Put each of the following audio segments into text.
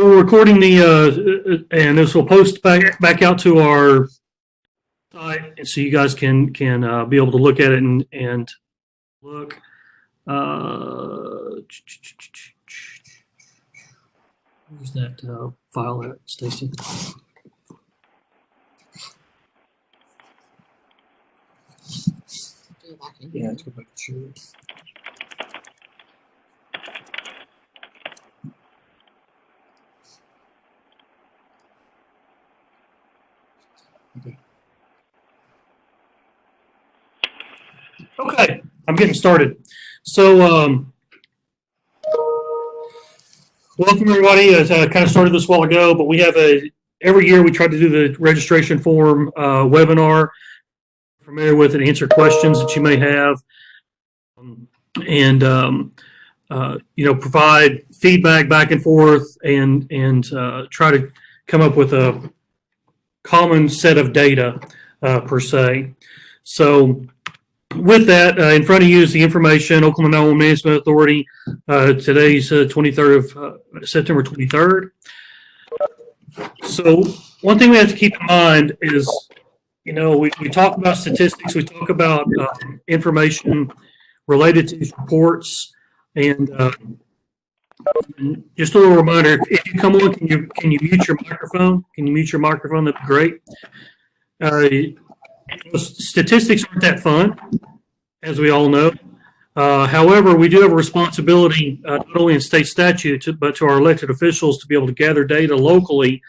we're recording the and this will post back out to our site, and so you guys can be able to look at it and look. Where's that file at, Stacy? Yeah, let's go back to share. Okay, I'm getting started. So, welcome everybody. I kind of started this a while ago, but we have every year we try to do the registration form webinar. Familiar with it, answer questions that you may have, and provide feedback back and forth, and try to come up with a common set of data per se. So with that, in front of you is the information. Oklahoma 911 Management Authority. Today's 23rd of September 23rd. So one thing we have to keep in mind is, we talk about statistics, we talk about information related to these reports, and just a little reminder: if you come on, can you mute your microphone? Can you mute your microphone? That'd be great. Statistics aren't that fun, as we all know. However, we do have a responsibility, not only in state statute, but to our elected officials, to be able to gather data locally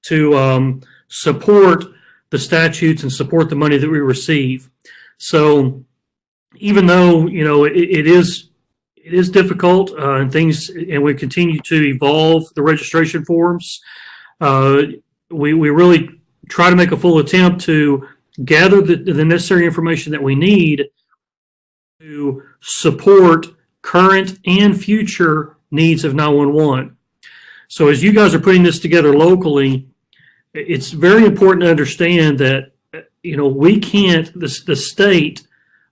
to support the statutes and support the money that we receive. So even though it is difficult and we continue to evolve the registration forms, we really try to make a full attempt to gather the necessary information that we need to support current and future needs of 911. So as you guys are putting this together locally, it's very important to understand that, we can't, the state,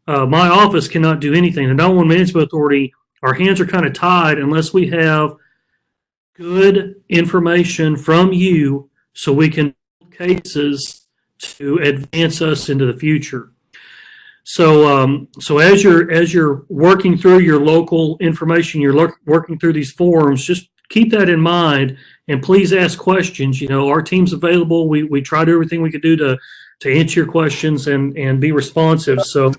my office cannot do anything. The 911 Management Authority, our hands are kind of tied unless we have good information from you so we can cases to advance us into the future. So, as you're working through your local information, you're working through these forms, just keep that in mind, and please ask questions. Our team's available. We try to do everything we can do to answer your questions and be responsive. So if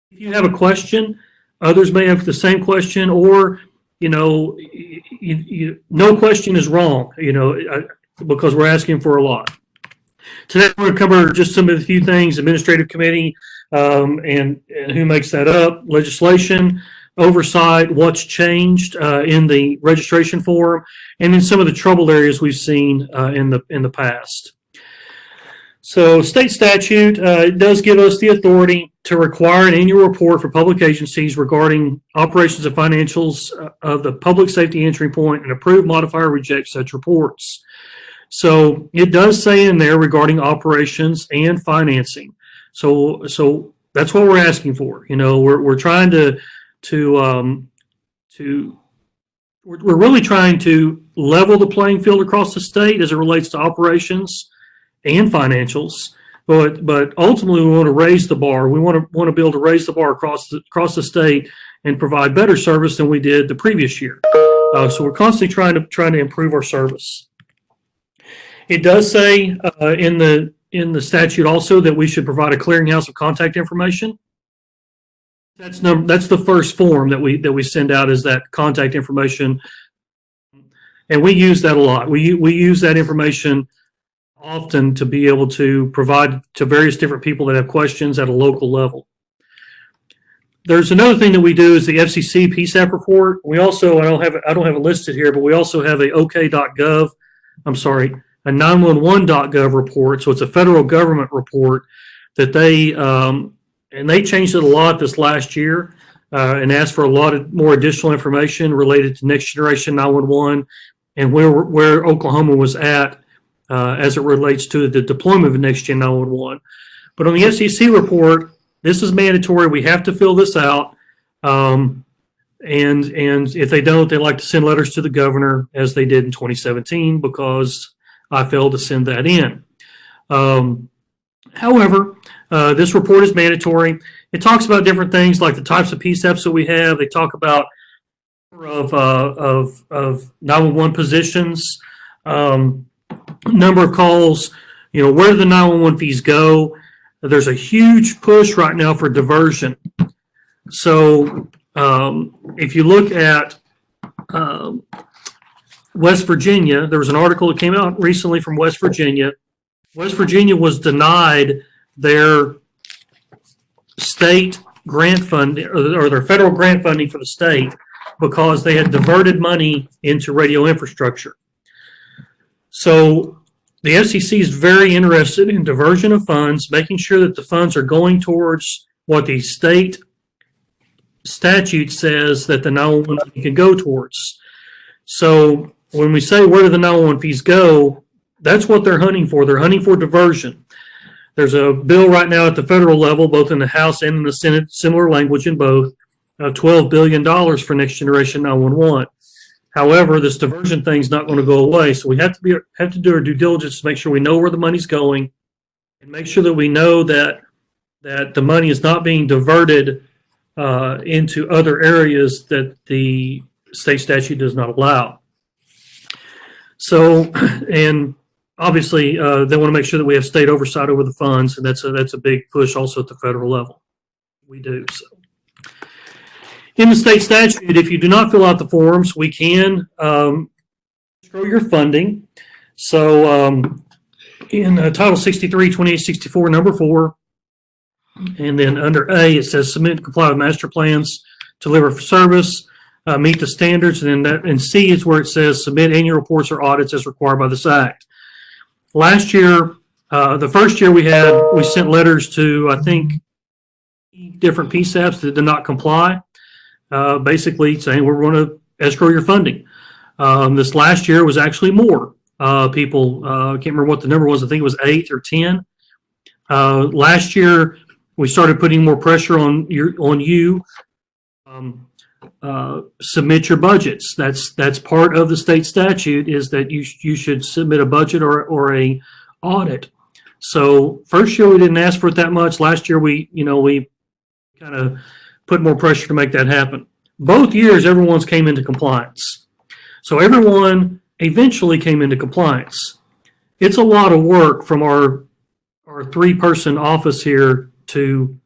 you have a question, others may have the same question, or no question is wrong, because we're asking for a lot. Today we're going to cover just some of the few things: administrative committee, and who makes that up, legislation, oversight, what's changed in the registration form, and then some of the trouble areas we've seen in the past. So state statute does give us the authority to require an annual report for public agencies regarding operations and financials of the public safety entry point, and approve, modify, or reject such reports. So it does say in there regarding operations and financing. So that's what we're asking for. We're trying we're really trying to level the playing field across the state as it relates to operations and financials. But ultimately, we want to raise the bar. We want to be able to raise the bar across the state and provide better service than we did the previous year. So we're constantly trying to improve our service. It does say in the statute also that we should provide a clearinghouse of contact information. That's the first form that we send out, is that contact information, and we use that a lot. We use that information often to be able to provide to various different people that have questions at a local level. There's another thing that we do is the FCC PSAP report. We also, I don't have it listed here, but we also have a OK.gov. I'm sorry, a 911.gov report. So it's a federal government report that they changed it a lot this last year and asked for a lot of more additional information related to next generation 911 and where Oklahoma was at as it relates to the deployment of next gen 911. But on the FCC report, this is mandatory. We have to fill this out. And if they don't, they like to send letters to the governor, as they did in 2017, because I failed to send that in. However, this report is mandatory. It talks about different things like the types of PSAPs that we have. They talk about of 911 positions, number of calls, where do the 911 fees go? There's a huge push right now for diversion. So if you look at West Virginia, there was an article that came out recently from West Virginia. West Virginia was denied their state grant funding or their federal grant funding for the state because they had diverted money into radio infrastructure. So the FCC is very interested in diversion of funds, making sure that the funds are going towards what the state statute says that the 911 can go towards. So when we say where do the 911 fees go, that's what they're hunting for. They're hunting for diversion. There's a bill right now at the federal level, both in the House and in the Senate, similar language in both, $12 billion for next generation 911. However, this diversion thing is not going to go away. So we have to do our due diligence to make sure we know where the money's going and make sure that we know that the money is not being diverted into other areas that the state statute does not allow. So, and obviously, they want to make sure that we have state oversight over the funds, and that's a big push also at the federal level. We do so. In the state statute, if you do not fill out the forms, we can escrow your funding. So in Title 63, 2864, number 4, and then under A, it says submit and comply with master plans, deliver for service, meet the standards, and then and C is where it says submit annual reports or audits as required by this Act. Last year, the first year we sent letters to, I think, different PSAPs that did not comply, basically saying we're going to escrow your funding. This last year was actually more people. I can't remember what the number was. I think it was 8 or 10. Last year, we started putting more pressure on you. Submit your budgets. That's part of the state statute, is that you should submit a budget or a audit. So first year we didn't ask for it that much. Last year we kind of put more pressure to make that happen. Both years everyone's came into compliance. So everyone eventually came into compliance. It's a lot of work from our 3-person office here to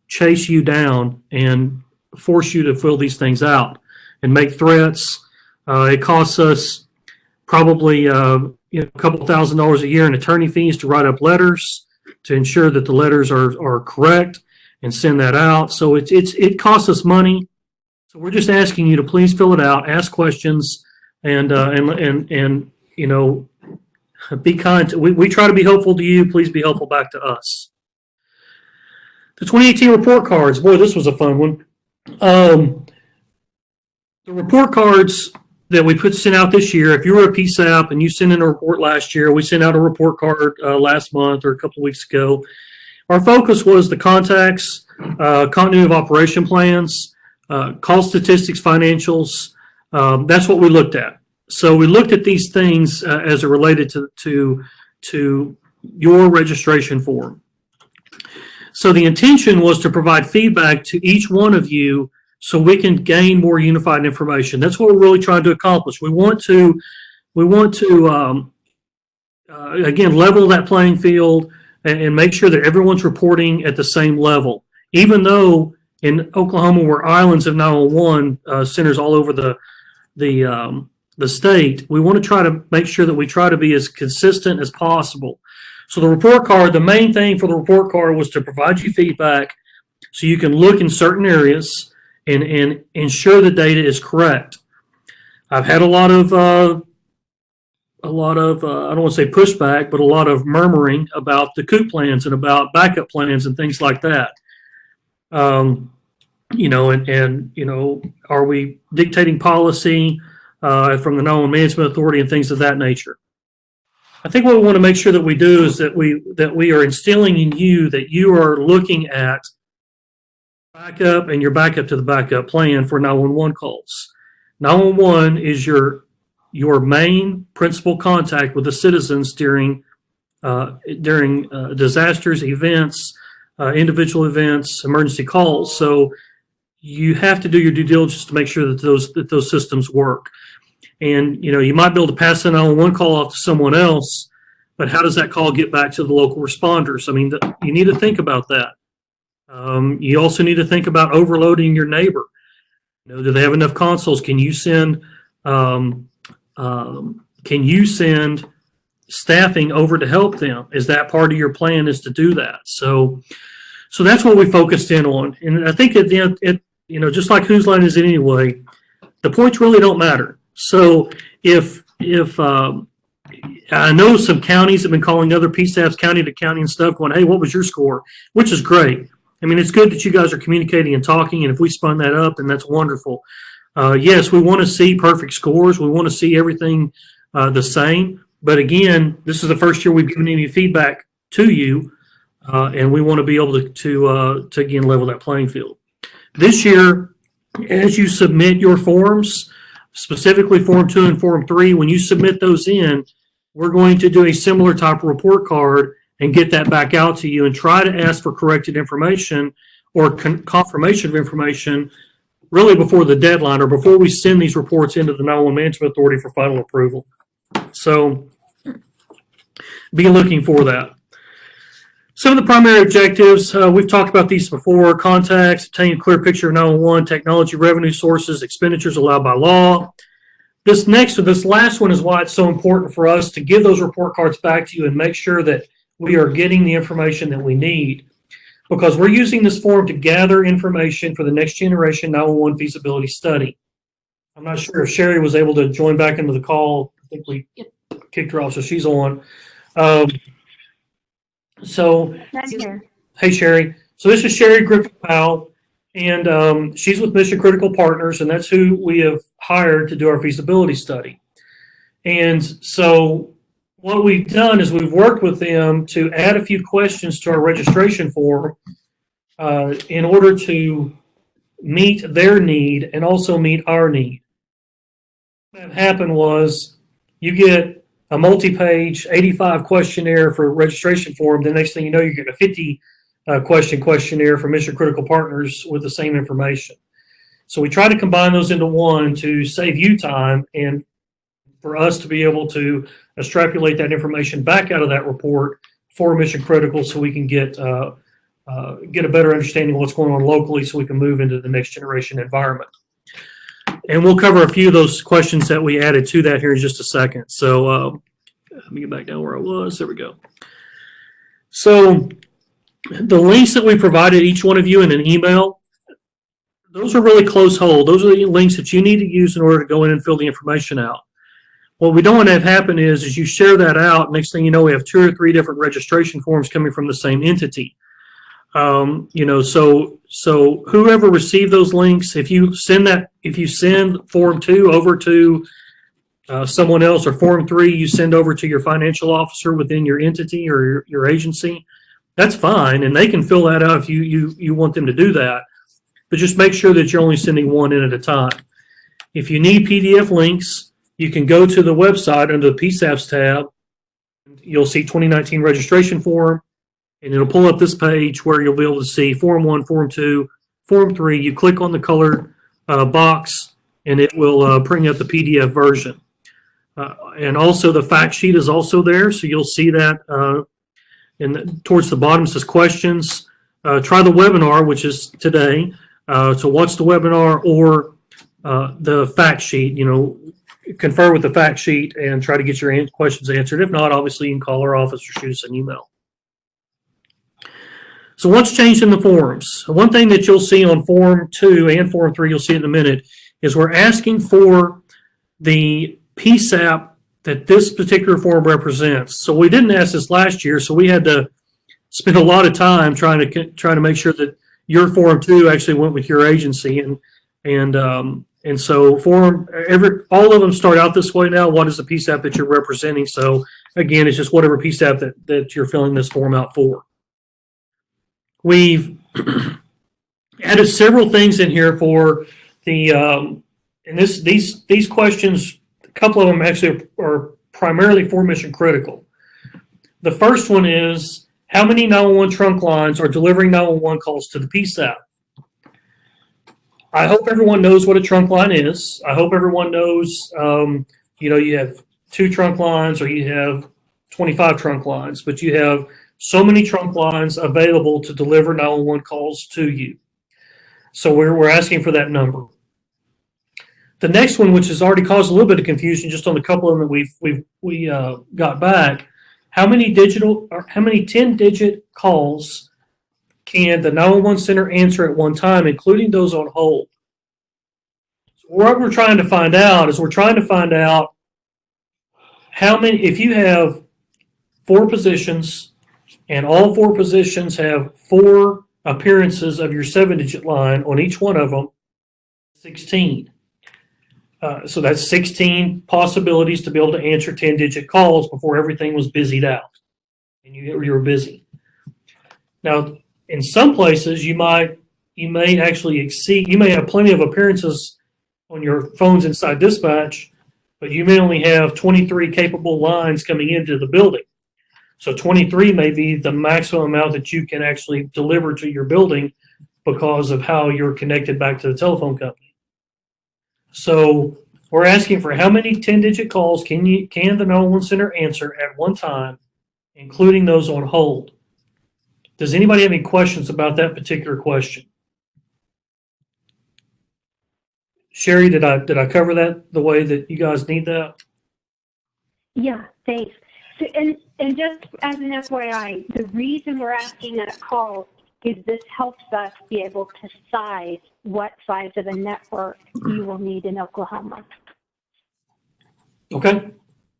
chase you down and force you to fill these things out and make threats. It costs us probably a couple $1,000s a year in attorney fees to write up letters to ensure that the letters are correct and send that out. So it costs us money. So we're just asking you to please fill it out, ask questions, and be kind. We try to be helpful to you. Please be helpful back to us. The 2018 report cards. Boy, this was a fun one. The report cards that we sent out this year, if you were a PSAP and you sent in a report last year, we sent out a report card last month or a couple of weeks ago. Our focus was the contacts, continuity of operation plans, call statistics, financials. That's what we looked at. So we looked at these things as it related to your registration form. So the intention was to provide feedback to each one of you so we can gain more unified information. That's what we're really trying to accomplish. We want to again, level that playing field and make sure that everyone's reporting at the same level. Even though in Oklahoma we're islands of 911 centers all over the state, we want to try to make sure that we try to be as consistent as possible. So the report card, the main thing for the report card was to provide you feedback so you can look in certain areas and ensure the data is correct. I've had a lot of I don't want to say pushback, but a lot of murmuring about the COOP plans and about backup plans and things like that. Are we dictating policy from the 911 Management Authority and things of that nature? I think what we want to make sure that we do is that we are instilling in you that you are looking at backup and your backup to the backup plan for 911 calls. 911 is your main principal contact with the citizens during disasters, events, individual events, emergency calls. So you have to do your due diligence to make sure that those systems work. And you might be able to pass the 911 call off to someone else, but how does that call get back to the local responders? I mean, you need to think about that. You also need to think about overloading your neighbor. Do they have enough consoles? Can you send staffing over to help them? Is that part of your plan, is to do that? So that's what we focused in on. And I think at the end, just like whose line is it anyway, the points really don't matter. So if I know some counties have been calling other PSAPs county to county and stuff going, hey, what was your score? Which is great. I mean, it's good that you guys are communicating and talking, and if we spun that up, then that's wonderful. Yes, we want to see perfect scores. We want to see everything the same. But again, this is the first year we've given any feedback to you, and we want to be able to again level that playing field. This year, as you submit your forms, specifically Form 2 and Form 3, when you submit those in, we're going to do a similar type of report card and get that back out to you and try to ask for corrected information or confirmation of information really before the deadline or before we send these reports into the 911 Management Authority for final approval. So be looking for that. Some of the primary objectives, we've talked about these before: contacts, obtain a clear picture of 911, technology, revenue sources, expenditures allowed by law. This last one is why it's so important for us to give those report cards back to you and make sure that we are getting the information that we need, because we're using this form to gather information for the next generation 911 feasibility study. I'm not sure if Sherry was able to join back into the call. I think we kicked her off, so she's on. Hey, Sherry. So this is Sherry Griffith-Powell, and she's with Mission Critical Partners, and that's who we have hired to do our feasibility study. And so what we've done is we've worked with them to add a few questions to our registration form in order to meet their need and also meet our need. What happened was you get a multi-page 85 questionnaire for registration form. The next thing you know, you're getting a 50 question questionnaire from Mission Critical Partners with the same information. So we try to combine those into one to save you time and for us to be able to extrapolate that information back out of that report for Mission Critical, so we can get a better understanding of what's going on locally, so we can move into the next generation environment. And we'll cover a few of those questions that we added to that here in just a second. So let me get back down where I was. There we go. So the links that we provided each one of you in an email, those are really close hold. Those are the links that you need to use in order to go in and fill the information out. What we don't want to have happen is you share that out. Next thing you know, we have 2 or 3 different registration forms coming from the same entity. So whoever received those links, if you send Form 2 over to someone else, or Form 3 you send over to your financial officer within your entity or your agency, that's fine, and they can fill that out if you want them to do that. But just make sure that you're only sending one in at a time. If you need PDF links, you can go to the website under the PSAPs tab. You'll see 2019 registration form, and it'll pull up this page where you'll be able to see Form 1, Form 2, Form 3. You click on the colored box, and it will bring up the PDF version. And also the fact sheet is also there, so you'll see that. And towards the bottom it says questions. Try the webinar, which is today. So watch the webinar or the fact sheet. Confer with the fact sheet and try to get your questions answered. If not, obviously you can call our office or shoot us an email. So what's changed in the forms? One thing that you'll see on Form 2 and Form 3, you'll see in a minute, is we're asking for the PSAP that this particular form represents. So we didn't ask this last year, so we had to spend a lot of time trying to make sure that your Form 2 actually went with your agency, and so all of them start out this way now. What is the PSAP that you're representing? So again, it's just whatever PSAP that you're filling this form out for. We've Added several things in here for the, and these questions, a couple of them actually are primarily for mission critical. The first one is, how many 911 trunk lines are delivering 911 calls to the PSAP? I hope everyone knows what a trunk line is. I hope everyone knows, you have 2 trunk lines or you have 25 trunk lines, but you have so many trunk lines available to deliver 911 calls to you. So we're asking for that number. The next one, which has already caused a little bit of confusion just on a couple of them that we got back, how many 10-digit calls can the 911 center answer at one time, including those on hold? So what we're trying to find out is how many, if you have 4 positions and all 4 positions have 4 appearances of your 7-digit line on each one of them, 16. So that's 16 possibilities to be able to answer 10-digit calls before everything was busied out and you were busy. Now, in some places, you may actually exceed. You may have plenty of appearances on your phones inside dispatch, but you may only have 23 capable lines coming into the building. So 23 may be the maximum amount that you can actually deliver to your building because of how you're connected back to the telephone company. So we're asking for how many 10-digit calls can the 911 center answer at one time, including those on hold. Does anybody have any questions about that particular question? Sherry, did I cover that the way that you guys need that? Yeah, thanks. So, and just as an FYI, the reason we're asking that call is this helps us be able to size what size of a network you will need in Oklahoma. Okay.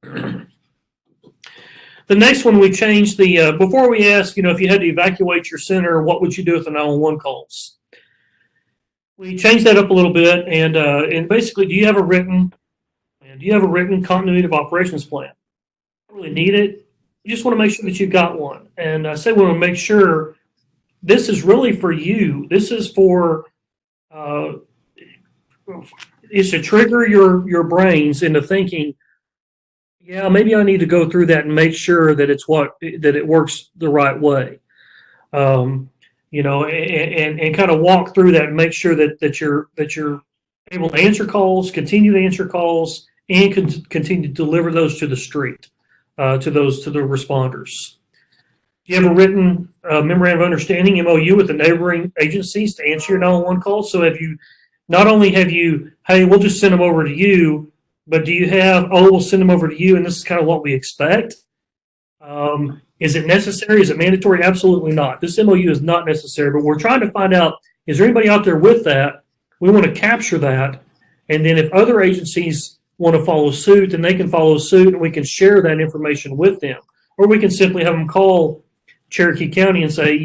The next one, we changed the, before we ask, if you had to evacuate your center, what would you do with the 911 calls? We changed that up a little bit, and basically, do you have a written continuity of operations plan? Don't really need it. You just want to make sure that you've got one. And I say we want to make sure this is really for you. This is for is to trigger your brains into thinking, yeah, maybe I need to go through that and make sure that it works the right way. And kind of walk through that and make sure that you're able to answer calls, continue to answer calls, and continue to deliver those to the street, to the responders. Do you have a written memorandum of understanding, MOU, with the neighboring agencies to answer your 911 calls? So not only have you, hey, we'll just send them over to you, but do you have, we'll send them over to you, and this is kind of what we expect? Is it necessary? Is it mandatory? Absolutely not. This MOU is not necessary, but we're trying to find out, is there anybody out there with that? We want to capture that, and then if other agencies want to follow suit, then they can follow suit, and we can share that information with them. Or we can simply have them call Cherokee County and say,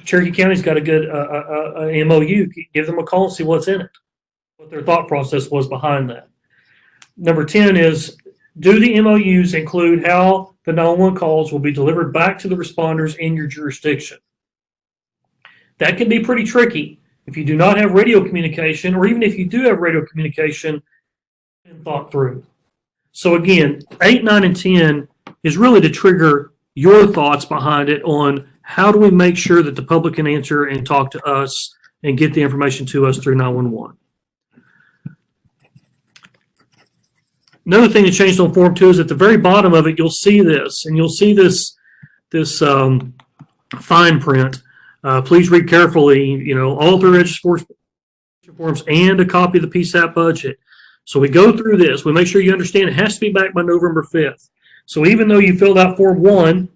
Cherokee County's got a good MOU. Give them a call and see what's in it, what their thought process was behind that. Number 10 is, do the MOUs include how the 911 calls will be delivered back to the responders in your jurisdiction? That can be pretty tricky if you do not have radio communication, or even if you do have radio communication, and thought through. So again, 8, 9, and 10 is really to trigger your thoughts behind it on how do we make sure that the public can answer and talk to us and get the information to us through 911. Another thing that changed on Form 2 is at the very bottom of it, you'll see this, and you'll see this fine print. Please read carefully, all 3 registration forms and a copy of the PSAP budget. So we go through this. We make sure you understand it has to be back by November 5th. So even though you filled out Form 1,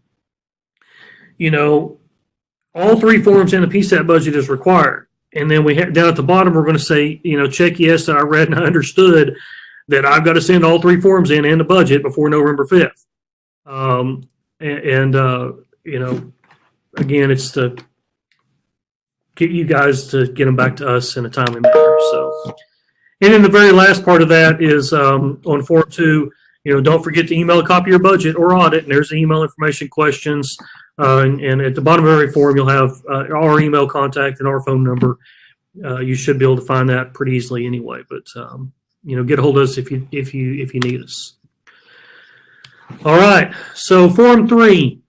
all 3 forms in the PSAP budget is required. And then we have, down at the bottom, we're going to say, check yes, I read and I understood that I've got to send all 3 forms in and the budget before November 5th. Again, it's to get you guys to get them back to us in a timely manner. So, and then the very last part of that is on Form 2, don't forget to email a copy of your budget or audit, and there's the email information questions. And at the bottom of every form, you'll have our email contact and our phone number. You should be able to find that pretty easily anyway. But get a hold of us if you need us. All right. So Form 3.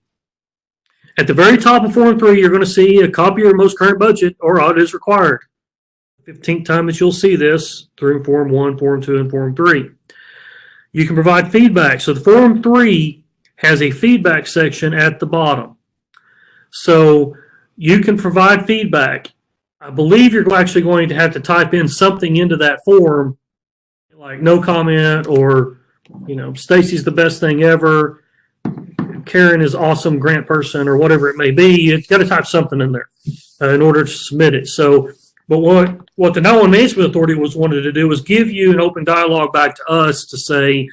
At the very top of Form 3, you're going to see a copy of your most current budget or audit is required. 15th time that you'll see this through Form 1, Form 2, and Form 3. You can provide feedback. So the Form 3 has a feedback section at the bottom. So you can provide feedback. I believe you're actually going to have to type in something into that form, like no comment or, Stacy's the best thing ever, Karen is awesome grant person, or whatever it may be. You've got to type something in there in order to submit it. So, but what the 911 Management Authority wanted to do was give you an open dialogue back to us to say,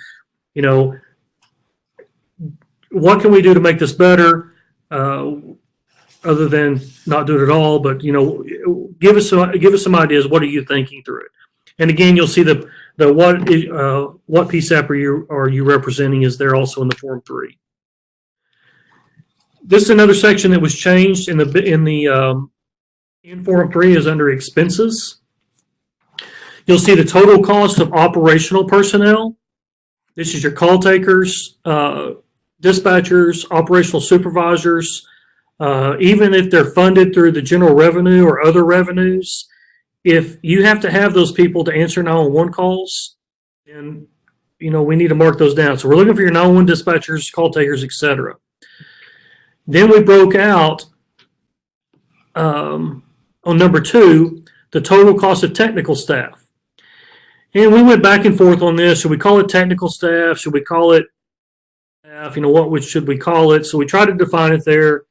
what can we do to make this better, other than not do it at all? But give us some ideas. What are you thinking through it? And again, you'll see the what PSAP are you representing is there also in the Form 3. This is another section that was changed in Form 3 is under expenses. You'll see the total cost of operational personnel. This is your call takers, dispatchers, operational supervisors, even if they're funded through the general revenue or other revenues. If you have to have those people to answer 911 calls, then we need to mark those down. So we're looking for your 911 dispatchers, call takers, etc. Then we broke out on number 2 the total cost of technical staff. And we went back and forth on this. Should we call it technical staff? Should we call it staff? What should we call it? So we tried to define it there.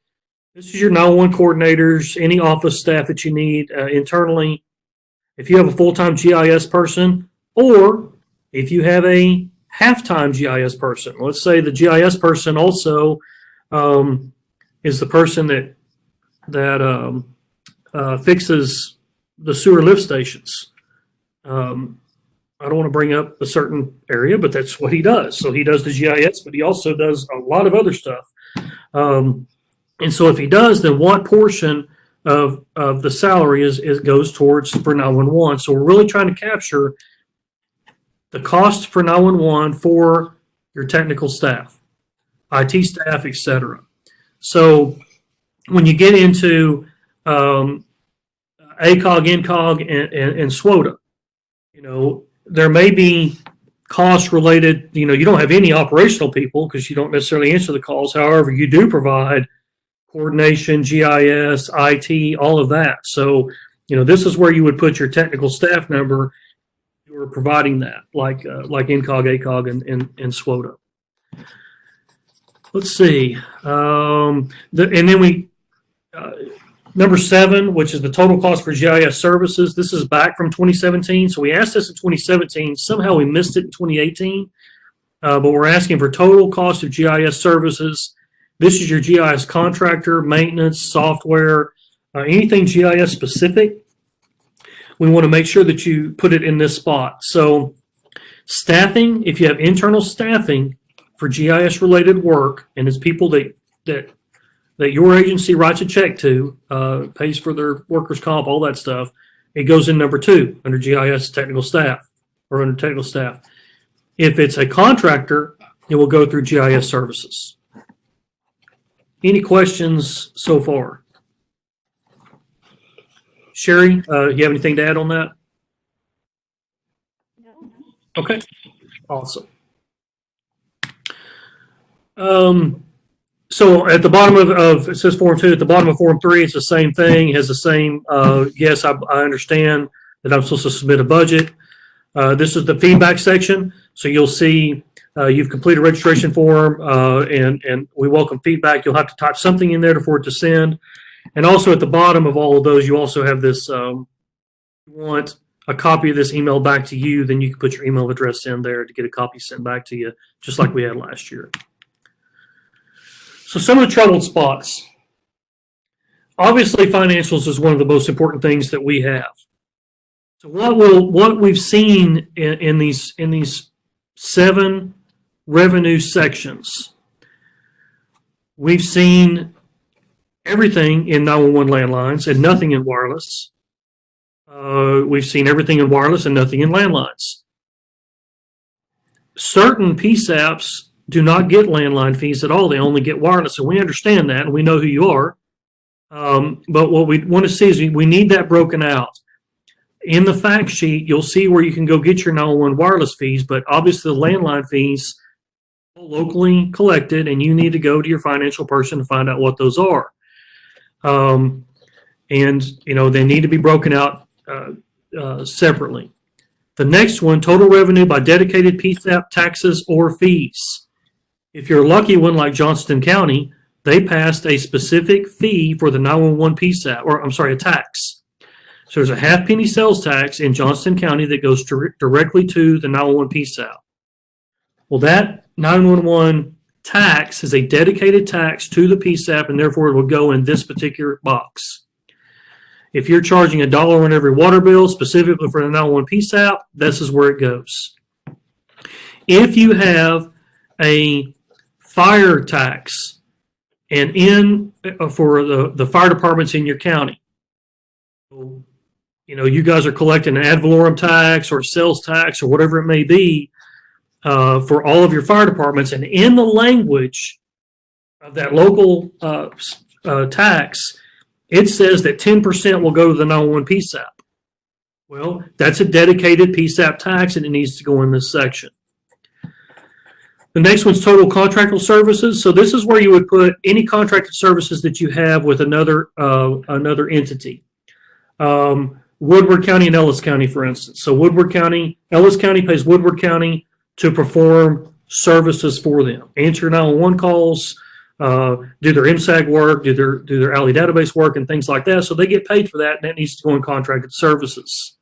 This is your 911 coordinators, any office staff that you need internally. If you have a full-time GIS person, or if you have a half-time GIS person. Let's say the GIS person also is the person that fixes the sewer lift stations. I don't want to bring up a certain area, but that's what he does. So he does the GIS, but he also does a lot of other stuff. And so if he does, then what portion of the salary goes towards for 911? So we're really trying to capture the cost for 911 for your technical staff, IT staff, etc. So when you get into ACOG, NCOG, and SWOTA, there may be costs related. You don't have any operational people because you don't necessarily answer the calls. However, you do provide coordination, GIS, IT, all of that. So, this is where you would put your technical staff number. You were providing that, like NCOG, ACOG, and SWOTA. Let's see. And then we number 7, which is the total cost for GIS services. This is back from 2017. So we asked this in 2017. Somehow we missed it in 2018. But we're asking for total cost of GIS services. This is your GIS contractor, maintenance, software, anything GIS specific. We want to make sure that you put it in this spot. So staffing, if you have internal staffing for GIS related work, and it's people that your agency writes a check to, pays for their workers' comp, all that stuff, it goes in number 2 under GIS technical staff or under technical staff. If it's a contractor, it will go through GIS services. Any questions so far? Sherry, you have anything to add on that? No. Okay, awesome. So at the bottom of it says Form 2, at the bottom of Form 3, it's the same thing. It has the same, yes, I understand that I'm supposed to submit a budget. This is the feedback section. So you'll see you've completed a registration form, and we welcome feedback. You'll have to type something in there for it to send. And also at the bottom of all of those, you also have this, you want a copy of this email back to you, then you can put your email address in there to get a copy sent back to you, just like we had last year. So some of the troubled spots. Obviously, financials is one of the most important things that we have. So what we've seen in these 7 revenue sections, we've seen everything in 911 landlines and nothing in wireless. We've seen everything in wireless and nothing in landlines. Certain PSAPs do not get landline fees at all. They only get wireless, and we understand that, and we know who you are. But what we want to see is we need that broken out. In the fact sheet, you'll see where you can go get your 911 wireless fees, but obviously the landline fees are locally collected, and you need to go to your financial person to find out what those are. And, they need to be broken out separately. The next one, total revenue by dedicated PSAP taxes or fees. If you're a lucky one like Johnston County, they passed a specific fee for the 911 PSAP, or I'm sorry, a tax. So there's a half-penny sales tax in Johnston County that goes directly to the 911 PSAP. Well, that 911 tax is a dedicated tax to the PSAP, and therefore it will go in this particular box. If you're charging $1 on every water bill specifically for the 911 PSAP, this is where it goes. If you have a fire tax and for the fire departments in your county, you guys are collecting an ad valorem tax or sales tax or whatever it may be for all of your fire departments, and in the language of that local tax, it says that 10% will go to the 911 PSAP. Well, that's a dedicated PSAP tax, and it needs to go in this section. The next one's total contractual services. So this is where you would put any contracted services that you have with another entity. Woodward County and Ellis County, for instance. So Ellis County pays Woodward County to perform services for them. Answer 911 calls, do their MSAG work, do their alley database work, and things like that. So they get paid for that, and that needs to go in contracted services.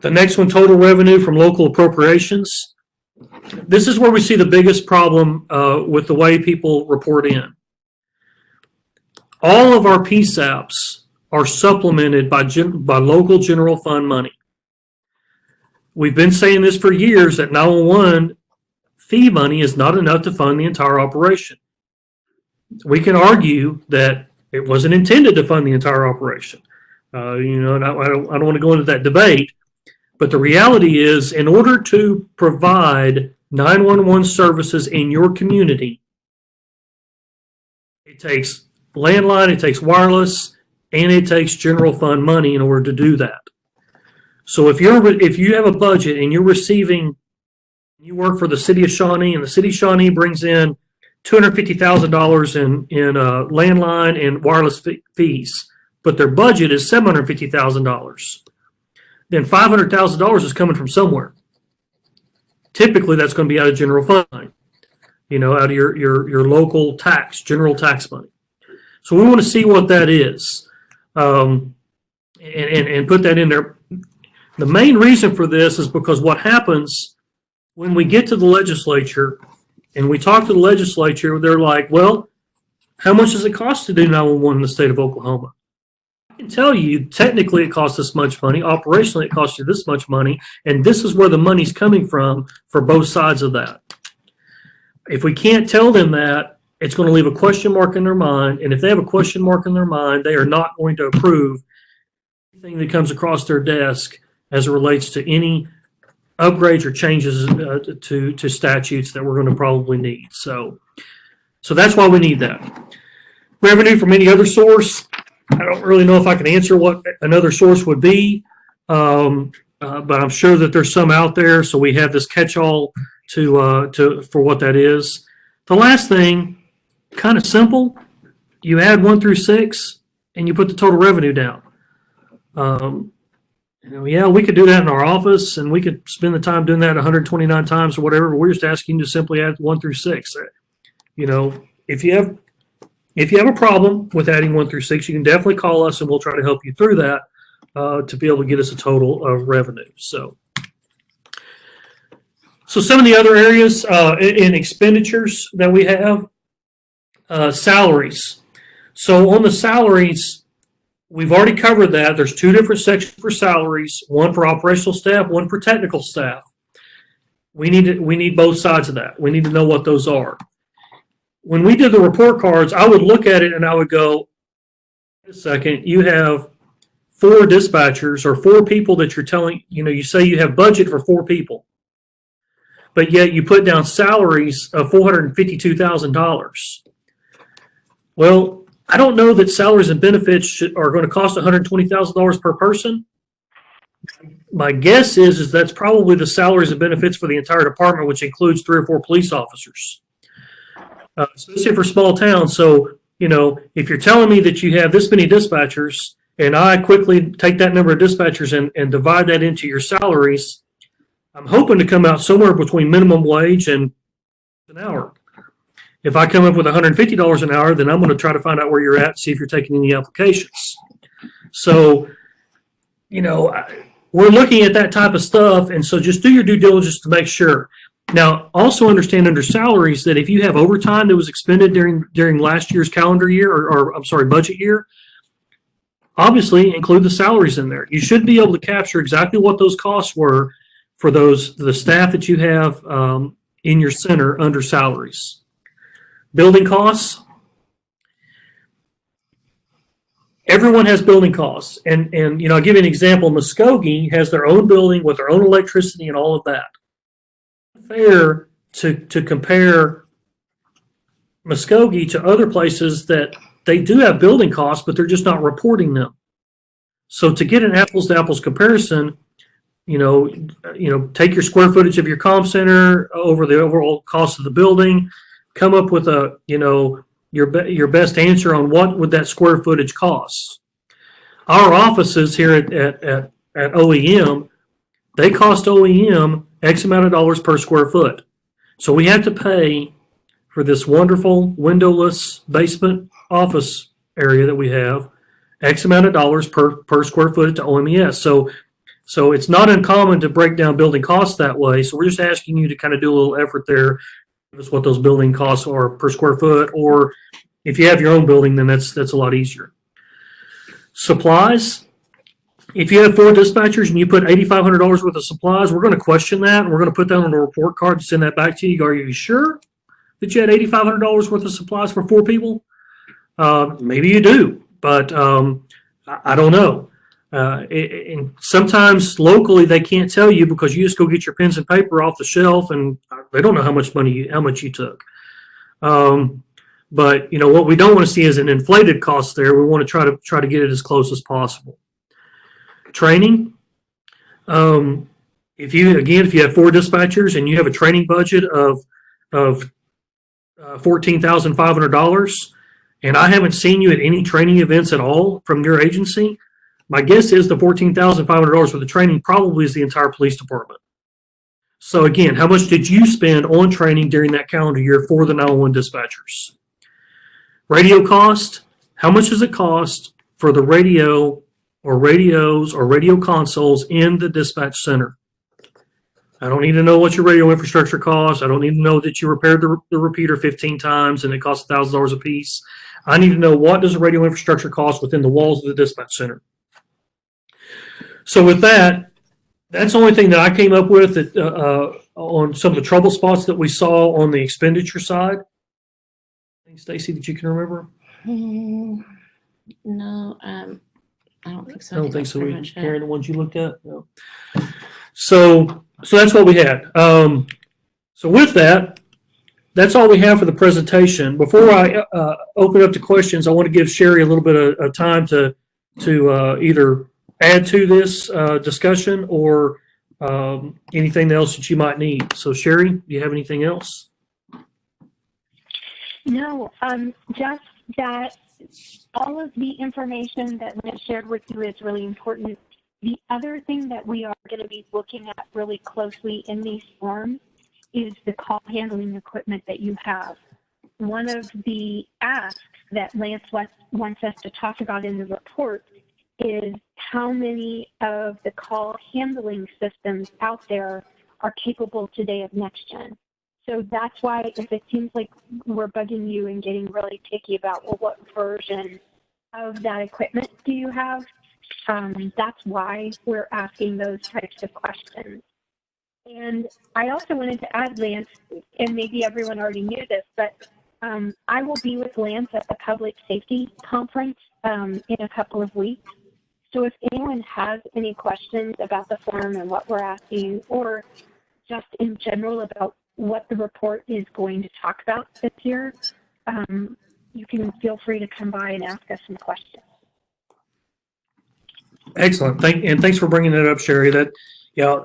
The next one, total revenue from local appropriations. This is where we see the biggest problem with the way people report in. All of our PSAPs are supplemented by local general fund money. We've been saying this for years that 911 fee money is not enough to fund the entire operation. We can argue that it wasn't intended to fund the entire operation. And I don't want to go into that debate, but the reality is, in order to provide 911 services in your community, it takes landline, it takes wireless, and it takes general fund money in order to do that. So if you have a budget and you work for the city of Shawnee, and the city of Shawnee brings in $250,000 in landline and wireless fees, but their budget is $750,000, then $500,000 is coming from somewhere. Typically, that's going to be out of general fund money, out of your local tax, general tax money. So we want to see what that is, and put that in there. The main reason for this is because what happens when we get to the legislature and we talk to the legislature, they're like, well, how much does it cost to do 911 in the state of Oklahoma? I can tell you, technically it costs this much money. Operationally, it costs you this much money. And this is where the money's coming from for both sides of that. If we can't tell them that, it's going to leave a question mark in their mind. And if they have a question mark in their mind, they are not going to approve anything that comes across their desk as it relates to any upgrades or changes to statutes that we're going to probably need. So that's why we need that. Revenue from any other source. I don't really know if I can answer what another source would be, but I'm sure that there's some out there. So we have this catch-all for what that is. The last thing, kind of simple. You add 1 through 6, and you put the total revenue down. Yeah, we could do that in our office, and we could spend the time doing that 129 times or whatever. But we're just asking you to simply add 1 through 6. If you have a problem with adding 1 through 6, you can definitely call us, and we'll try to help you through that to be able to get us a total of revenue. So some of the other areas in expenditures that we have, salaries. So on the salaries, we've already covered that. There's 2 different sections for salaries, one for operational staff, one for technical staff. We need both sides of that. We need to know what those are. when we did the report cards, I would look at it and I would go, wait a second, you have 4 dispatchers or 4 people that you're telling, you say you have budget for 4 people, but yet you put down salaries of $452,000. Well, I don't know that salaries and benefits are going to cost $120,000 per person. My guess is that's probably the salaries and benefits for the entire department, which includes 3 or 4 police officers, especially for small towns. So, if you're telling me that you have this many dispatchers, and I quickly take that number of dispatchers and divide that into your salaries, I'm hoping to come out somewhere between minimum wage and an hour. If I come up with $150 an hour, then I'm going to try to find out where you're at, see if you're taking any applications. So, we're looking at that type of stuff, and so just do your due diligence to make sure. Now, also understand under salaries that if you have overtime that was expended during last year's calendar year, or budget year, obviously include the salaries in there. You should be able to capture exactly what those costs were for the staff that you have in your center under salaries. Building costs. Everyone has building costs, and I'll give you an example. Muskogee has their own building with their own electricity and all of that. Fair to compare Muskogee to other places that they do have building costs, but they're just not reporting them. So to get an apples to apples comparison, take your square footage of your comm center over the overall cost of the building, come up with your best answer on what would that square footage cost. Our offices here at OEM, they cost OEM X amount of dollars per square foot. So we have to pay for this wonderful windowless basement office area that we have X amount of dollars per square foot to OMES. So it's not uncommon to break down building costs that way. So we're just asking you to kind of do a little effort there. Give us what those building costs are per square foot, or if you have your own building, then that's a lot easier. Supplies. If you have 4 dispatchers and you put $8,500 worth of supplies, we're going to question that, and we're going to put that on a report card and send that back to you. Are you sure that you had $8,500 worth of supplies for 4 people? Maybe you do, but I don't know. And sometimes locally they can't tell you because you just go get your pens and paper off the shelf and they don't know how much you took. But what we don't want to see is an inflated cost there. We want to try to get it as close as possible. Training. If you have 4 dispatchers and you have a training budget of $14,500, and I haven't seen you at any training events at all from your agency, my guess is the $14,500 for the training probably is the entire police department. So again, how much did you spend on training during that calendar year for the 911 dispatchers? Radio cost. How much does it cost for the radio or radios or radio consoles in the dispatch center? I don't need to know what your radio infrastructure costs. I don't need to know that you repaired the repeater 15 times and it costs $1,000 a piece. I need to know what does the radio infrastructure cost within the walls of the dispatch center. So with that, that's the only thing that I came up with that, on some of the trouble spots that we saw on the expenditure side. Stacy, that you can remember? No, I don't think so. I don't think so. Karen, the ones you looked at? No. So that's what we had. So with that, that's all we have for the presentation. Before I open up to questions, I want to give Sherry a little bit of time to either add to this discussion or anything else that you might need. So Sherry, do you have anything else? No, just that all of the information that Lynn shared with you is really important. The other thing that we are going to be looking at really closely in these forms is the call handling equipment that you have. One of the asks that Lance wants us to talk about in the report is how many of the call handling systems out there are capable today of next gen. So that's why if it seems like we're bugging you and getting really picky about, well, what version of that equipment do you have? That's why we're asking those types of questions. And I also wanted to add, Lance, and maybe everyone already knew this, but I will be with Lance at the Public Safety Conference in a couple of weeks. So if anyone has any questions about the form and what we're asking, or just in general about what the report is going to talk about this year, you can feel free to come by and ask us some questions. Excellent. Thanks for bringing that up, Sherry. That, yeah,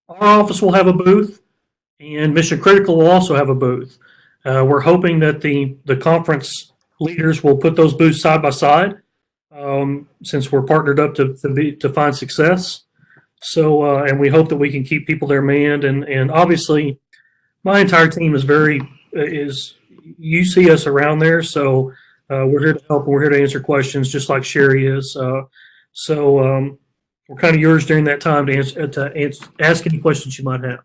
our office will have a booth, and Mission Critical will also have a booth. We're hoping that the conference leaders will put those booths side by side, since we're partnered up to find success. So, and we hope that we can keep people there manned, and obviously, my entire team is you see us around there, so we're here to help. We're here to answer questions, just like Sherry is. So we're kind of yours during that time to ask any questions you might have.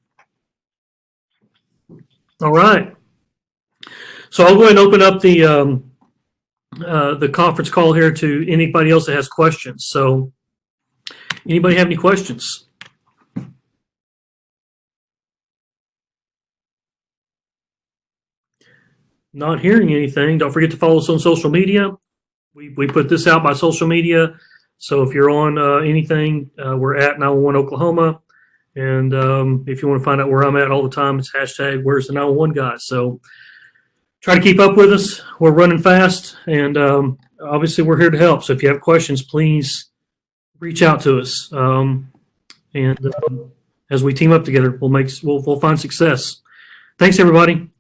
All right. So I'll go ahead and open up the conference call here to anybody else that has questions. So anybody have any questions? Not hearing anything. Don't forget to follow us on social media. We put this out by social media. So if you're on anything, we're at 911 Oklahoma. And if you want to find out where I'm at all the time, it's hashtag Where's the 911 Guy. So try to keep up with us. We're running fast, and obviously we're here to help. So if you have questions, please reach out to us. And as we team up together, we'll find success. Thanks, everybody.